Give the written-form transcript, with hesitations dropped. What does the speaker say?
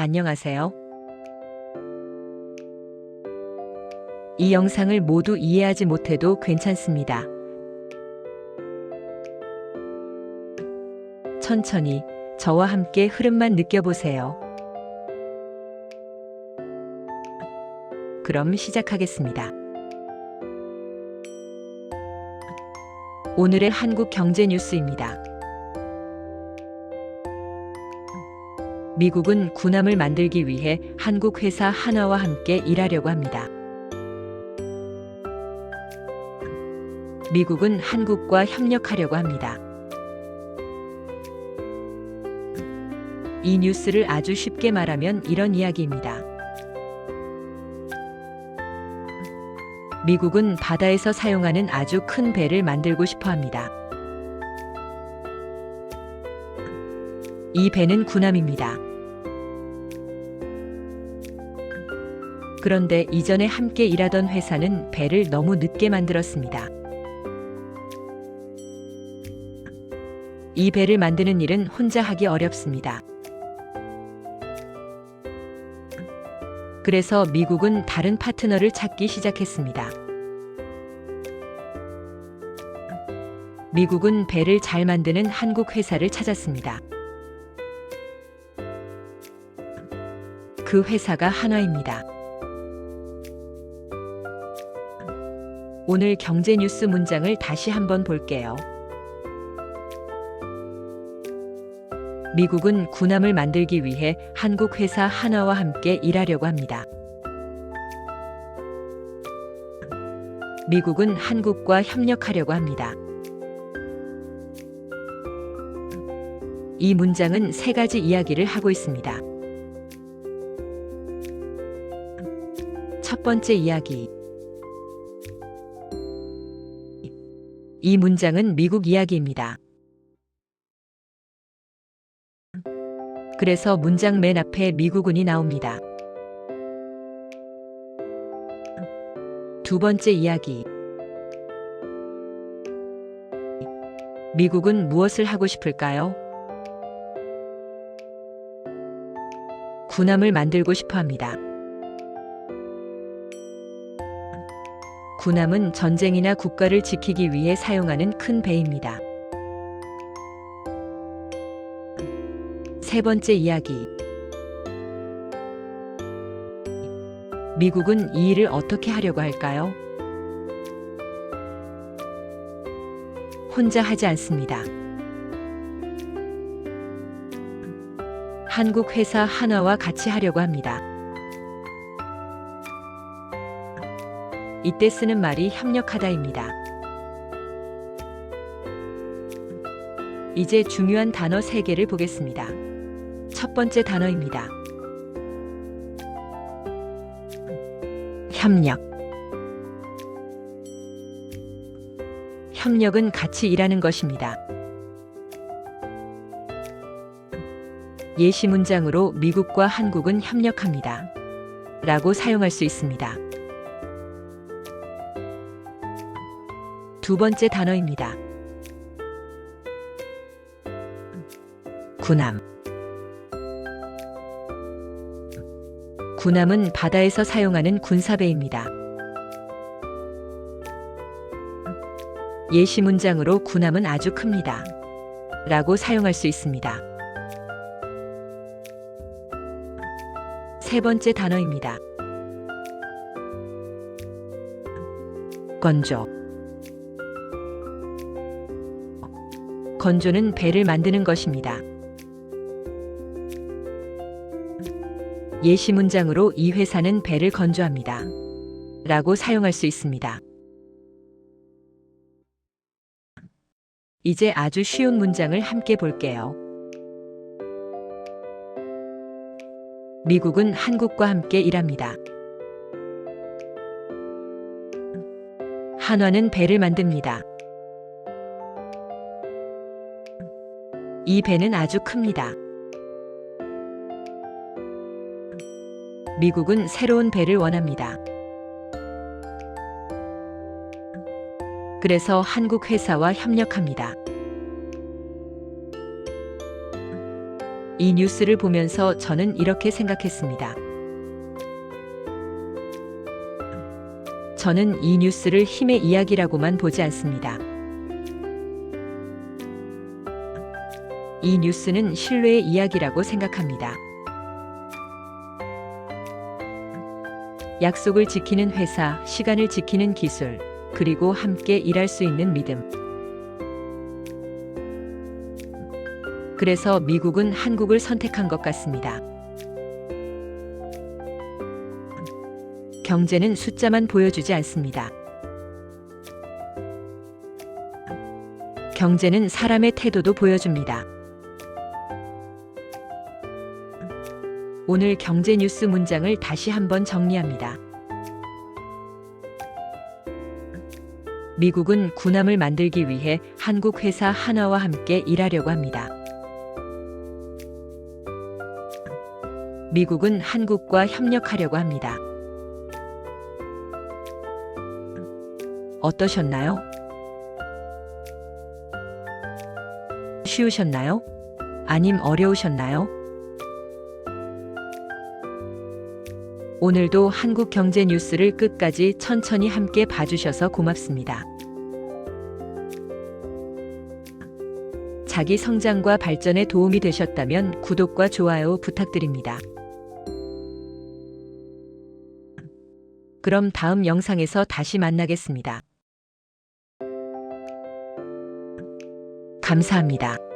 안녕하세요. 이 영상을 모두 이해하지 못해도 괜찮습니다. 천천히 저와 함께 흐름만 느껴보세요. 그럼 시작하겠습니다. 오늘의 한국 경제 뉴스입니다. 미국은 군함을 만들기 위해 한국 회사 한화와 함께 일하려고 합니다. 미국은 한국과 협력하려고 합니다. 이 뉴스를 아주 쉽게 말하면 이런 이야기입니다. 미국은 바다에서 사용하는 아주 큰 배를 만들고 싶어 합니다. 이 배는 군함입니다. 그런데 이전에 함께 일하던 회사는 배를 너무 늦게 만들었습니다. 이 배를 만드는 일은 혼자 하기 어렵습니다. 그래서 미국은 다른 파트너를 찾기 시작했습니다. 미국은 배를 잘 만드는 한국 회사를 찾았습니다. 그 회사가 한화입니다. 오늘 경제 뉴스 문장을 다시 한번 볼게요. 미국은 군함을 만들기 위해 한국 회사 한화와 함께 일하려고 합니다. 미국은 한국과 협력하려고 합니다. 이 문장은 세 가지 이야기를 하고 있습니다. 첫 번째 이야기. 이 문장은 미국 이야기입니다. 그래서 문장 맨 앞에 미국은이 나옵니다. 두 번째 이야기. 미국은 무엇을 하고 싶을까요? 군함을 만들고 싶어 합니다. 군함은 전쟁이나 국가를 지키기 위해 사용하는 큰 배입니다. 세 번째 이야기. 미국은 이 일을 어떻게 하려고 할까요? 혼자 하지 않습니다. 한국 회사 한화와 같이 하려고 합니다. 이때 쓰는 말이 협력하다입니다. 이제 중요한 단어 3개를 보겠습니다. 첫 번째 단어입니다. 협력. 협력은 같이 일하는 것입니다. 예시 문장으로 미국과 한국은 협력합니다. 라고 사용할 수 있습니다. 두 번째 단어입니다. 군함. 군함은 바다에서 사용하는 군사배입니다. 예시 문장으로 군함은 아주 큽니다. 라고 사용할 수 있습니다. 세 번째 단어입니다. 건조. 건조는 배를 만드는 것입니다. 예시 문장으로 이 회사는 배를 건조합니다. 라고 사용할 수 있습니다. 이제 아주 쉬운 문장을 함께 볼게요. 미국은 한국과 함께 일합니다. 한화는 배를 만듭니다. 이 배는 아주 큽니다. 미국은 새로운 배를 원합니다. 그래서 한국 회사와 협력합니다. 이 뉴스를 보면서 저는 이렇게 생각했습니다. 저는 이 뉴스를 힘의 이야기라고만 보지 않습니다. 이 뉴스는 신뢰의 이야기라고 생각합니다. 약속을 지키는 회사, 시간을 지키는 기술, 그리고 함께 일할 수 있는 믿음. 그래서 미국은 한국을 선택한 것 같습니다. 경제는 숫자만 보여주지 않습니다. 경제는 사람의 태도도 보여줍니다. 오늘 경제 뉴스 문장을 다시 한번 정리합니다. 미국은 군함을 만들기 위해 한국 회사 하나와 함께 일하려고 합니다. 미국은 한국과 협력하려고 합니다. 어떠셨나요? 쉬우셨나요? 아님 어려우셨나요? 오늘도 한국 경제 뉴스를 끝까지 천천히 함께 봐주셔서 고맙습니다. 자기 성장과 발전에 도움이 되셨다면 구독과 좋아요 부탁드립니다. 그럼 다음 영상에서 다시 만나겠습니다. 감사합니다.